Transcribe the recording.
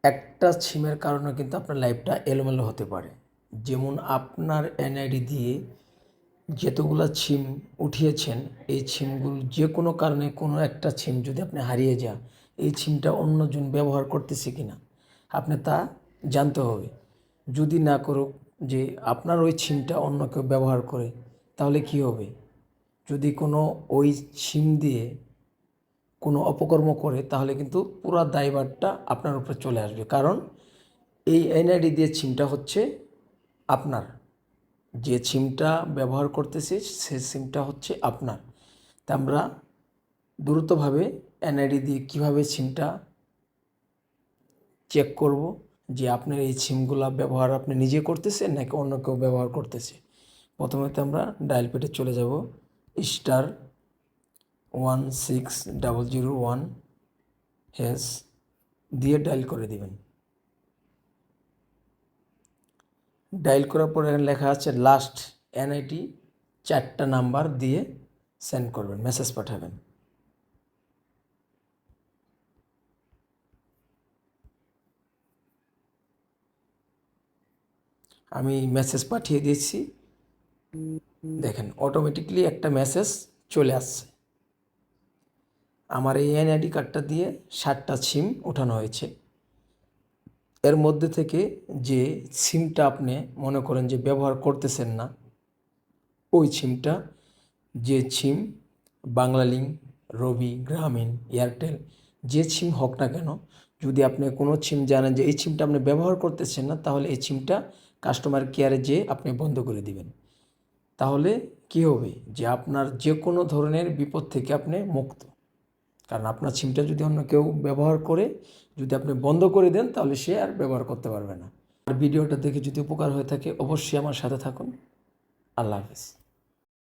একটা সিমের কারণে কিন্তু আপনার লাইফটা এলোমেলো হতে পারে। যেমন আপনার এনআইডি দিয়ে যতগুলো সিম উঠিয়েছেন, এই সিমগুলো যে কোনো কারণে কোনো একটা সিম যদি আপনি হারিয়ে যান, এই সিমটা অন্যজন ব্যবহার করতেছে কি না আপনি তা জানতে হবে। যদি না করুক, যে আপনার ওই সিমটা অন্য কেউ ব্যবহার করে, তাহলে কি হবে? যদি কোনো ওই সিম দিয়ে কোনো অপকর্ম করে, তাহলে কিন্তু পুরো দায়ভারটা আপনার উপরে চলে আসবে। কারণ এই এনআইডি দিয়ে সিমটা হচ্ছে আপনার, যে সিমটা ব্যবহার করতেছি সে সিমটা হচ্ছে আপনার। তা আমরা দ্রুতভাবে এনআইডি দিয়ে কীভাবে সিমটা চেক করব যে আপনার এই সিমগুলা ব্যবহার আপনি নিজে করতেছেন নাকি অন্য কেউ ব্যবহার করতেছে। প্রথমে তো আমরা ডায়াল প্যাডে চলে যাব, *16001# দিয়ে ডায়াল করে দিবেন। ডায়াল করার পর এখানে লেখা আছে লাস্ট এনআইডি, 4টা নাম্বার দিয়ে সেন্ড করবেন, মেসেজ পাঠাবেন। আমি মেসেজ পাঠিয়ে দিয়েছি, দেখেন অটোমেটিকলি একটা মেসেজ চলে আসছে। আমার এই এনআইডি কার্ডটা দিয়ে 7টা সিম ওঠানো হয়েছে। এর মধ্যে থেকে যে সিমটা আপনি মনে করেন যে ব্যবহার করতেছেন না, ওই সিমটা, যে সিম বাংলালিংক, রবি, গ্রামীণ, এয়ারটেল, যে সিম হোক না কেন, যদি আপনি কোনো সিম জানেন যে এই সিমটা আপনি ব্যবহার করতেছেন না, তাহলে এই সিমটা কাস্টমার কেয়ারে যেয়ে আপনি বন্ধ করে দিবেন। তাহলে কি হবে যে আপনার যে কোনো ধরনের বিপদ থেকে আপনি মুক্ত। কারণ আপনার সিমটা যদি অন্য কেউ ব্যবহার করে, যদি আপনি বন্ধ করে দেন, তাহলে সে আর ব্যবহার করতে পারবে না। আর ভিডিওটা দেখে যদি উপকার হয়ে থাকে, অবশ্যই আমার সাথে থাকুন। আল্লাহ হাফেজ।